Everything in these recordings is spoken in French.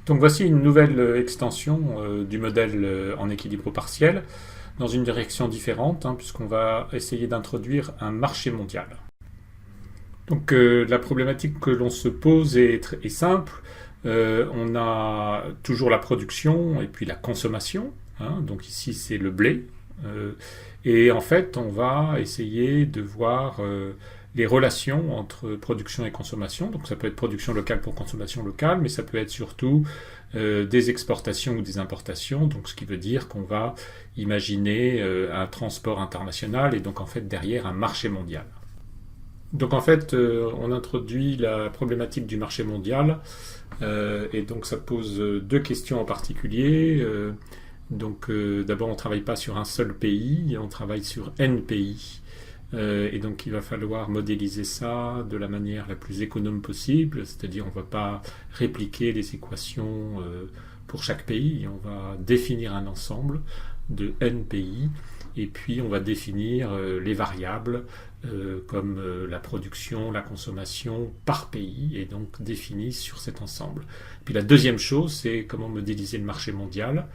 Donc voici une nouvelle extension du modèle en équilibre partiel dans une direction différente, puisqu'on va essayer d'introduire un marché mondial. Donc la problématique que l'on se pose est simple. On a toujours la production et puis la consommation. Donc ici c'est le blé. Et en fait on va essayer de voir les relations entre production et consommation. Donc ça peut être production locale pour consommation locale, mais ça peut être surtout des exportations ou des importations. Donc ce qui veut dire qu'on va imaginer un transport international et donc en fait derrière un marché mondial. Donc en fait, on introduit la problématique du marché mondial et donc ça pose deux questions en particulier. D'abord, on ne travaille pas sur un seul pays, on travaille sur N pays. Et donc il va falloir modéliser ça de la manière la plus économe possible, c'est-à-dire on ne va pas répliquer les équations pour chaque pays, on va définir un ensemble de N pays et puis on va définir les variables comme la production, la consommation par pays et donc définies sur cet ensemble. Puis la deuxième chose, c'est comment modéliser le marché mondial.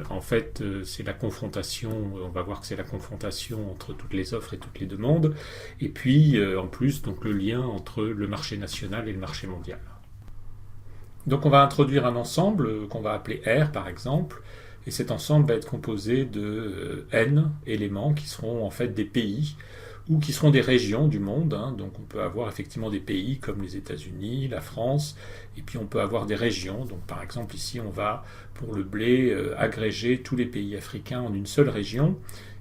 En fait, c'est la confrontation, on va voir que c'est la confrontation entre toutes les offres et toutes les demandes, et puis en plus donc le lien entre le marché national et le marché mondial. Donc on va introduire un ensemble qu'on va appeler R par exemple, et cet ensemble va être composé de N éléments qui seront en fait des pays ou qui seront des régions du monde. Donc on peut avoir effectivement des pays comme les États-Unis, la France, et puis on peut avoir des régions. Donc par exemple ici on va pour le blé agréger tous les pays africains en une seule région,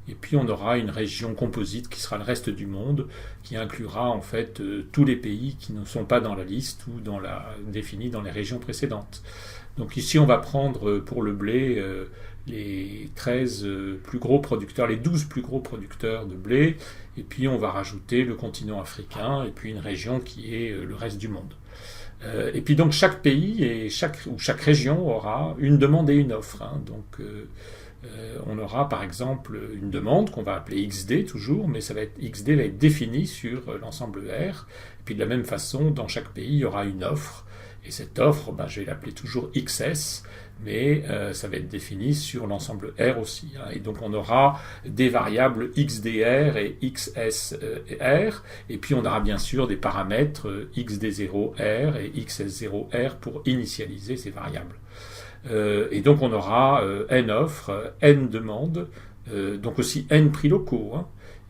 et puis on aura une région composite qui sera le reste du monde, qui inclura en fait tous les pays qui ne sont pas dans la liste ou définis dans les régions précédentes. Donc ici on va prendre pour le blé les 13 plus gros producteurs, les 12 plus gros producteurs de blé, et puis on va rajouter le continent africain, et puis une région qui est le reste du monde. Et puis donc chaque pays ou chaque région aura une demande et une offre. On aura par exemple une demande qu'on va appeler XD toujours, mais XD va être définie sur l'ensemble R. Et puis de la même façon, dans chaque pays, il y aura une offre. Et cette offre, je vais l'appeler toujours XS, mais ça va être défini sur l'ensemble R aussi. Et donc on aura des variables XDR et XSR, et puis on aura bien sûr des paramètres XD0R et XS0R pour initialiser ces variables. Et donc on aura N offres, N demandes, donc aussi N prix locaux.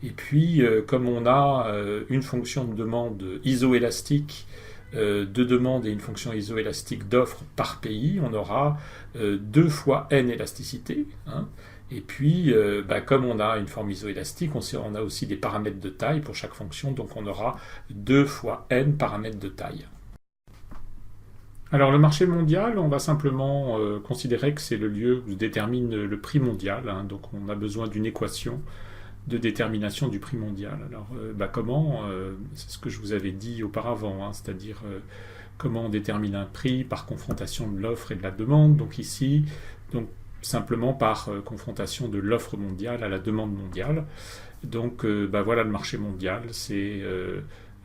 Et puis comme on a une fonction de demande isoélastique de demande et une fonction isoélastique d'offres par pays, on aura 2 fois N élasticité. Et puis, comme on a une forme isoélastique, on a aussi des paramètres de taille pour chaque fonction, donc on aura 2 fois N paramètres de taille. Alors le marché mondial, on va simplement considérer que c'est le lieu où se détermine le prix mondial, donc on a besoin d'une équation de détermination du prix mondial. Alors comment c'est ce que je vous avais dit auparavant, c'est-à-dire comment on détermine un prix par confrontation de l'offre et de la demande. Donc ici, simplement par confrontation de l'offre mondiale à la demande mondiale. Donc voilà le marché mondial, c'est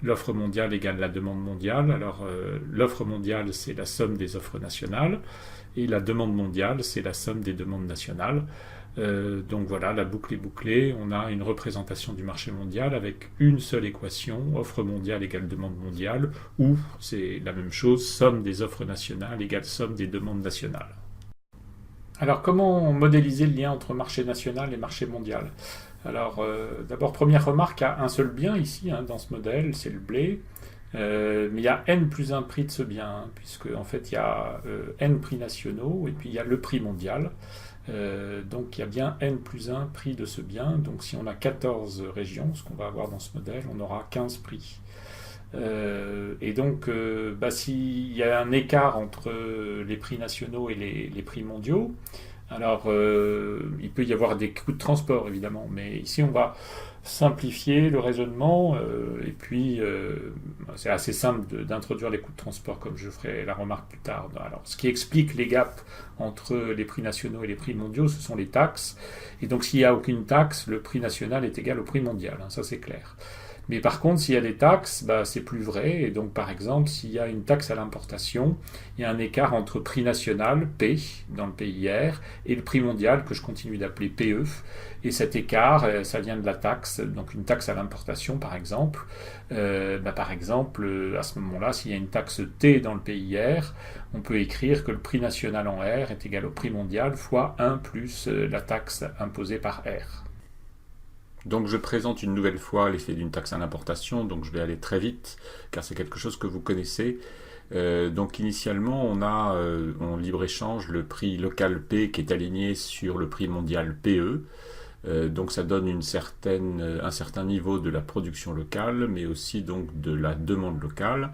l'offre mondiale égale la demande mondiale. Alors l'offre mondiale, c'est la somme des offres nationales, et la demande mondiale, c'est la somme des demandes nationales. Donc voilà, la boucle est bouclée. On a une représentation du marché mondial avec une seule équation, offre mondiale égale demande mondiale, ou c'est la même chose, somme des offres nationales égale somme des demandes nationales. Alors comment modéliser le lien entre marché national et marché mondial ? Alors d'abord, première remarque, il y a un seul bien ici dans ce modèle, c'est le blé. Mais il y a N plus un prix de ce bien, puisque en fait il y a N prix nationaux et puis il y a le prix mondial. Donc il y a bien N plus 1 prix de ce bien. Donc si on a 14 régions, ce qu'on va avoir dans ce modèle, on aura 15 prix. Et donc s'il y a un écart entre les prix nationaux et les prix mondiaux, alors il peut y avoir des coûts de transport évidemment, mais ici on va simplifier le raisonnement et puis c'est assez simple d'introduire les coûts de transport, comme je ferai la remarque plus tard. Alors ce qui explique les gaps entre les prix nationaux et les prix mondiaux, ce sont les taxes, et donc s'il n'y a aucune taxe, le prix national est égal au prix mondial, ça c'est clair. Mais par contre, s'il y a des taxes, bah, c'est plus vrai. Et donc, par exemple, s'il y a une taxe à l'importation, il y a un écart entre prix national, P, dans le pays R, et le prix mondial, que je continue d'appeler PE. Et cet écart, ça vient de la taxe. Donc, une taxe à l'importation, par exemple. À ce moment-là, s'il y a une taxe T dans le pays R, on peut écrire que le prix national en R est égal au prix mondial fois 1 plus la taxe imposée par R. Donc je présente une nouvelle fois l'effet d'une taxe à l'importation, donc je vais aller très vite, car c'est quelque chose que vous connaissez. Donc initialement, on a en libre-échange le prix local P qui est aligné sur le prix mondial PE. Donc ça donne un certain niveau de la production locale, mais aussi donc de la demande locale.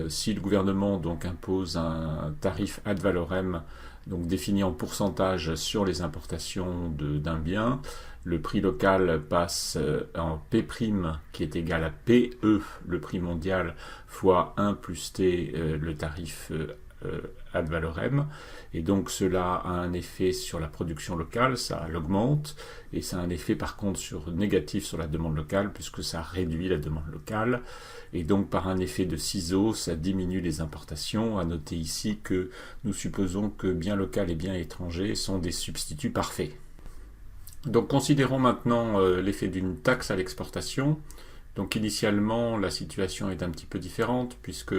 Si le gouvernement donc impose un tarif ad valorem, donc défini en pourcentage sur les importations d'un bien, le prix local passe en P' qui est égal à PE, le prix mondial, fois 1 plus T, le tarif ad valorem. Et donc cela a un effet sur la production locale, ça l'augmente, et ça a un effet par contre négatif sur la demande locale, puisque ça réduit la demande locale. Et donc par un effet de ciseau, ça diminue les importations. À noter ici que nous supposons que bien local et bien étranger sont des substituts parfaits. Donc considérons maintenant l'effet d'une taxe à l'exportation. Donc initialement, la situation est un petit peu différente, puisque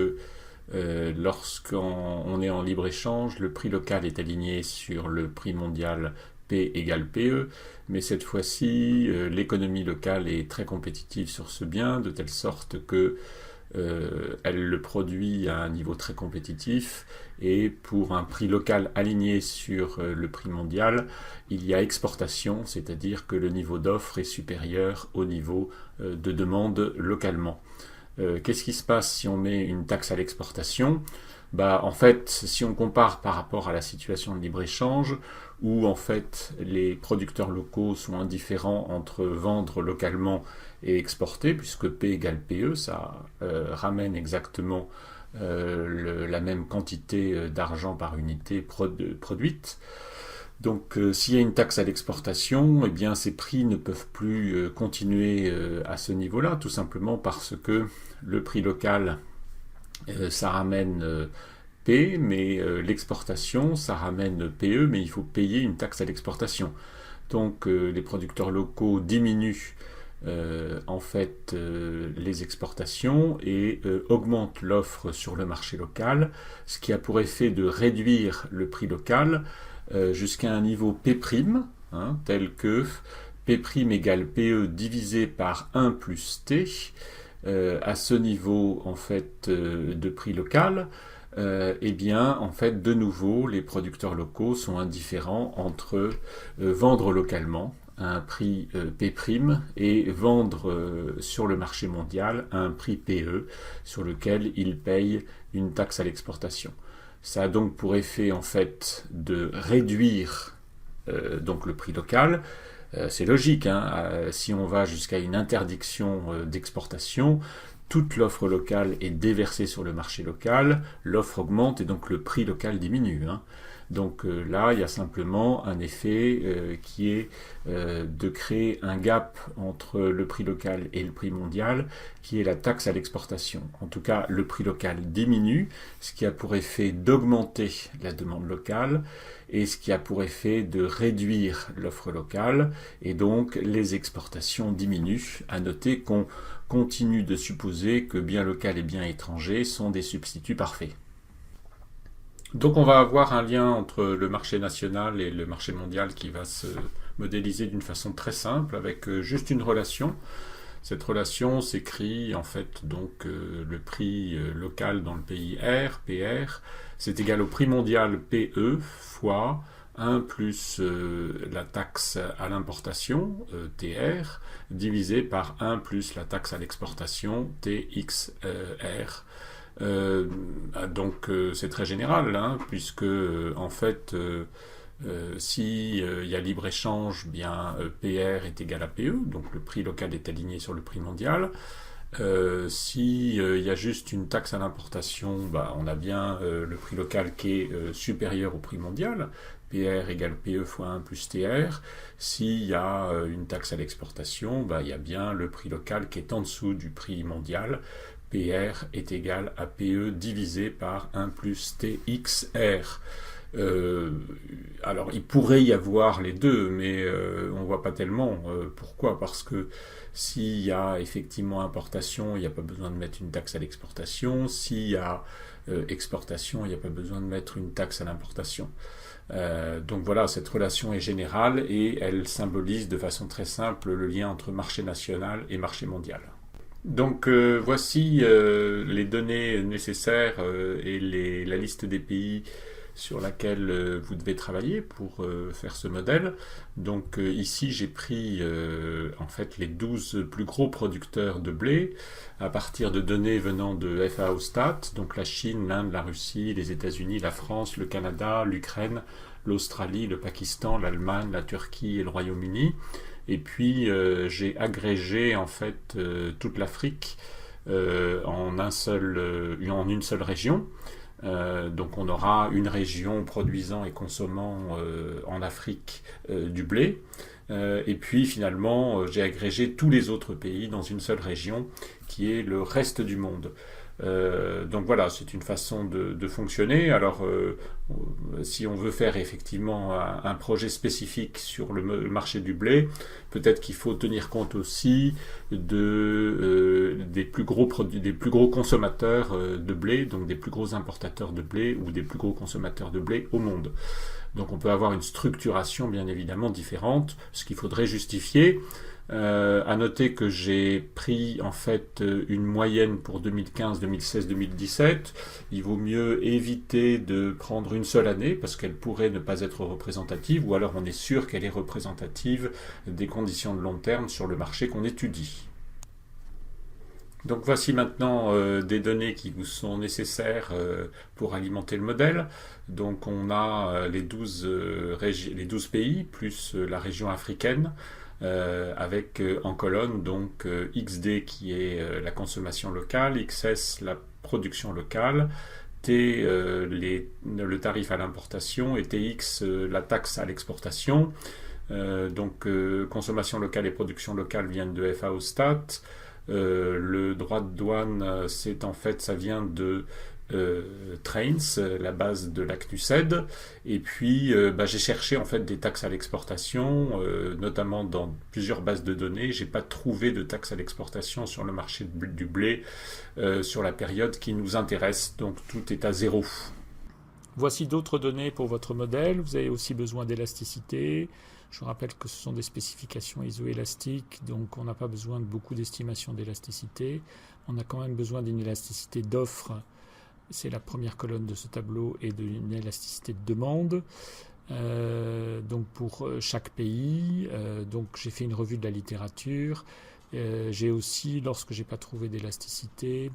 lorsqu'on est en libre-échange, le prix local est aligné sur le prix mondial P égale PE, mais cette fois-ci, l'économie locale est très compétitive sur ce bien, de telle sorte que elle le produit à un niveau très compétitif, et pour un prix local aligné sur le prix mondial, il y a exportation, c'est-à-dire que le niveau d'offre est supérieur au niveau de demande localement. Qu'est-ce qui se passe si on met une taxe à l'exportation ? En fait, si on compare par rapport à la situation de libre-échange, où en fait les producteurs locaux sont indifférents entre vendre localement et exporter, puisque P égale PE, ça ramène exactement la même quantité d'argent par unité produite. Donc s'il y a une taxe à l'exportation, eh bien ces prix ne peuvent plus continuer à ce niveau-là, tout simplement parce que le prix local, ça ramène P, mais l'exportation, ça ramène PE, mais il faut payer une taxe à l'exportation. Donc les producteurs locaux diminuent les exportations et augmentent l'offre sur le marché local, ce qui a pour effet de réduire le prix local jusqu'à un niveau P', tel que P' égale PE divisé par 1 plus T. À ce niveau en fait de prix local, de nouveau, les producteurs locaux sont indifférents entre vendre localement à un prix P' et vendre sur le marché mondial à un prix PE sur lequel ils payent une taxe à l'exportation. Ça a donc pour effet en fait de réduire donc le prix local. C'est logique, si on va jusqu'à une interdiction d'exportation, toute l'offre locale est déversée sur le marché local, l'offre augmente et donc le prix local diminue. Donc là, il y a simplement un effet qui est de créer un gap entre le prix local et le prix mondial, qui est la taxe à l'exportation. En tout cas, le prix local diminue, ce qui a pour effet d'augmenter la demande locale, et ce qui a pour effet de réduire l'offre locale, et donc les exportations diminuent. À noter qu'on continue de supposer que bien local et bien étranger sont des substituts parfaits. Donc on va avoir un lien entre le marché national et le marché mondial qui va se modéliser d'une façon très simple, avec juste une relation. Cette relation s'écrit en fait donc le prix local dans le pays R, PR, c'est égal au prix mondial PE fois 1 plus la taxe à l'importation, TR, divisé par 1 plus la taxe à l'exportation, TXR. Donc c'est très général, puisque en fait si il y a libre-échange, bien PR est égal à PE, donc le prix local est aligné sur le prix mondial. Si il y a juste une taxe à l'importation, on a bien le prix local qui est supérieur au prix mondial, PR égale PE fois 1 plus TR. S'il y a une taxe à l'exportation, il y a bien le prix local qui est en dessous du prix mondial. PR est égal à PE divisé par 1 plus TXR. Alors, il pourrait y avoir les deux, mais on voit pas tellement. Pourquoi? Parce que s'il y a effectivement importation, il n'y a pas besoin de mettre une taxe à l'exportation. S'il y a exportation, il n'y a pas besoin de mettre une taxe à l'importation. Donc voilà, cette relation est générale et elle symbolise de façon très simple le lien entre marché national et marché mondial. Donc voici les données nécessaires et la liste des pays sur laquelle vous devez travailler pour faire ce modèle. Donc ici j'ai pris en fait les 12 plus gros producteurs de blé à partir de données venant de FAO Stat, donc la Chine, l'Inde, la Russie, les États-Unis, la France, le Canada, l'Ukraine, l'Australie, le Pakistan, l'Allemagne, la Turquie et le Royaume-Uni. Et puis j'ai agrégé en fait toute l'Afrique en une seule région. Donc on aura une région produisant et consommant en Afrique du blé. Et puis finalement, j'ai agrégé tous les autres pays dans une seule région qui est le reste du monde. Donc voilà, c'est une façon de fonctionner. Alors, si on veut faire effectivement un projet spécifique sur le marché du blé, peut-être qu'il faut tenir compte aussi des plus gros consommateurs de blé, donc des plus gros importateurs de blé ou des plus gros consommateurs de blé au monde. Donc on peut avoir une structuration bien évidemment différente, ce qu'il faudrait justifier. À noter que j'ai pris en fait une moyenne pour 2015, 2016, 2017. Il vaut mieux éviter de prendre une seule année parce qu'elle pourrait ne pas être représentative, ou alors on est sûr qu'elle est représentative des conditions de long terme sur le marché qu'on étudie. Donc voici maintenant des données qui vous sont nécessaires pour alimenter le modèle. Donc on a les 12 pays plus la région africaine. Avec en colonne donc XD qui est la consommation locale, XS la production locale, T le tarif à l'importation et TX la taxe à l'exportation. Donc consommation locale et production locale viennent de FAO Stat. Le droit de douane, ça vient de Trains, la base de la CNUSED, et puis j'ai cherché en fait des taxes à l'exportation, notamment dans plusieurs bases de données. J'ai pas trouvé de taxes à l'exportation sur le marché du blé sur la période qui nous intéresse, donc tout est à zéro. Voici d'autres données pour votre modèle. Vous avez aussi besoin d'élasticité. Je rappelle que ce sont des spécifications isoélastiques, donc on n'a pas besoin de beaucoup d'estimation d'élasticité. On a quand même besoin d'une élasticité d'offre. C'est la première colonne de ce tableau, et d'une élasticité de demande. Donc pour chaque pays, donc j'ai fait une revue de la littérature. J'ai aussi, lorsque j'ai pas trouvé d'élasticité,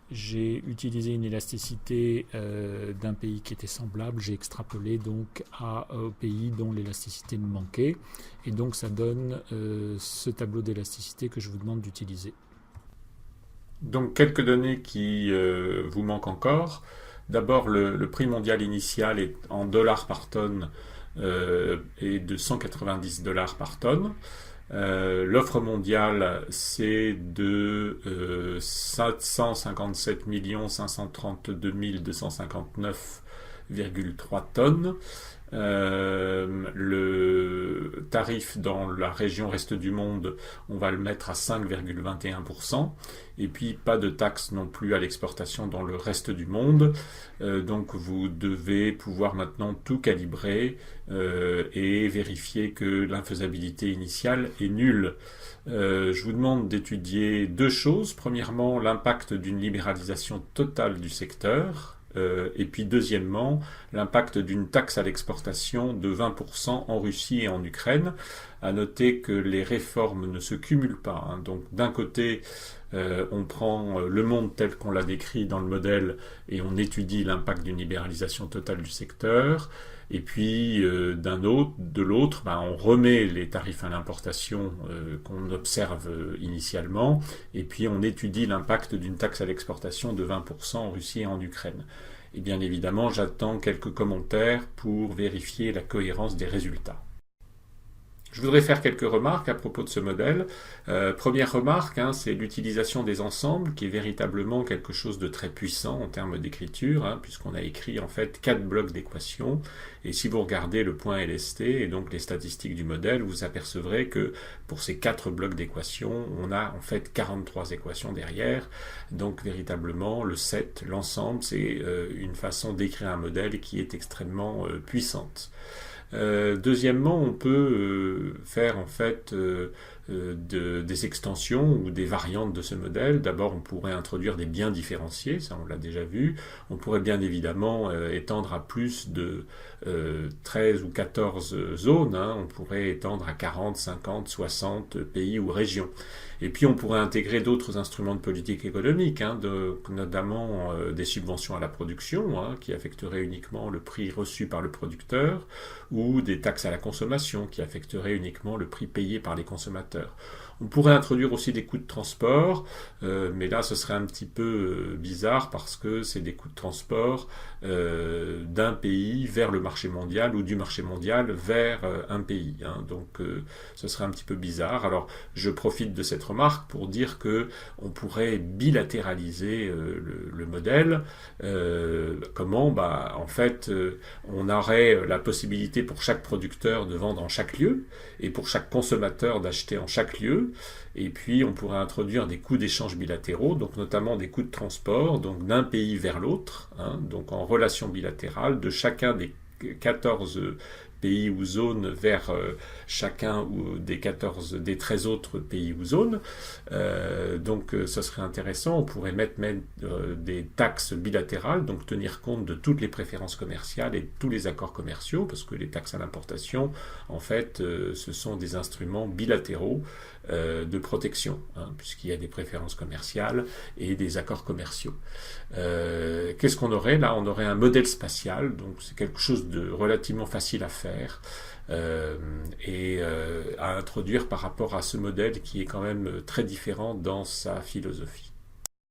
j'ai utilisé une élasticité d'un pays qui était semblable. J'ai extrapolé donc au pays dont l'élasticité me manquait, et donc ça donne ce tableau d'élasticité que je vous demande d'utiliser. Donc quelques données qui vous manquent encore. D'abord, le prix mondial initial est en dollars par tonne est de 190 dollars par tonne. L'offre mondiale, c'est de 757 532 259,3 tonnes. Le tarif dans la région reste du monde, on va le mettre à 5,21%, et puis pas de taxe non plus à l'exportation dans le reste du monde. Donc vous devez pouvoir maintenant tout calibrer et vérifier que l'infaisabilité initiale est nulle. Je vous demande d'étudier deux choses. Premièrement, l'impact d'une libéralisation totale du secteur. Et puis deuxièmement, l'impact d'une taxe à l'exportation de 20% en Russie et en Ukraine. À noter que les réformes ne se cumulent pas, hein. Donc d'un côté, on prend le monde tel qu'on l'a décrit dans le modèle et on étudie l'impact d'une libéralisation totale du secteur. Et puis de l'autre, on remet les tarifs à l'importation qu'on observe initialement, et puis on étudie l'impact d'une taxe à l'exportation de 20% en Russie et en Ukraine. Et bien évidemment, j'attends quelques commentaires pour vérifier la cohérence des résultats. Je voudrais faire quelques remarques à propos de ce modèle. Première remarque, c'est l'utilisation des ensembles, qui est véritablement quelque chose de très puissant en termes d'écriture, puisqu'on a écrit en fait 4 blocs d'équations. Et si vous regardez le point LST et donc les statistiques du modèle, vous apercevrez que pour ces 4 blocs d'équations, on a en fait 43 équations derrière. Donc véritablement, le set, l'ensemble, c'est une façon d'écrire un modèle qui est extrêmement puissante. Deuxièmement, on peut faire en fait des extensions ou des variantes de ce modèle. D'abord, on pourrait introduire des biens différenciés, ça on l'a déjà vu. On pourrait bien évidemment étendre à plus de 13 ou 14 zones. On pourrait étendre à 40, 50, 60 pays ou régions. Et puis on pourrait intégrer d'autres instruments de politique économique, notamment des subventions à la production, qui affecteraient uniquement le prix reçu par le producteur, ou des taxes à la consommation, qui affecteraient uniquement le prix payé par les consommateurs. On pourrait introduire aussi des coûts de transport, mais là ce serait un petit peu bizarre parce que c'est des coûts de transport d'un pays vers le marché mondial ou du marché mondial vers un pays. Donc ce serait un petit peu bizarre. Alors je profite de cette remarque pour dire que on pourrait bilatéraliser le modèle. Comment en fait, on aurait la possibilité pour chaque producteur de vendre en chaque lieu et pour chaque consommateur d'acheter en chaque lieu. Et puis on pourrait introduire des coûts d'échange bilatéraux, donc notamment des coûts de transport, donc d'un pays vers l'autre, donc en relation bilatérale de chacun des 14 pays ou zones vers chacun ou des 13 autres pays ou zones. Donc ce serait intéressant. On pourrait mettre des taxes bilatérales, donc tenir compte de toutes les préférences commerciales et de tous les accords commerciaux, parce que les taxes à l'importation, en fait, ce sont des instruments bilatéraux de protection, puisqu'il y a des préférences commerciales et des accords commerciaux. Qu'est-ce qu'on aurait là? On aurait un modèle spatial, donc c'est quelque chose de relativement facile à faire et à introduire par rapport à ce modèle qui est quand même très différent dans sa philosophie.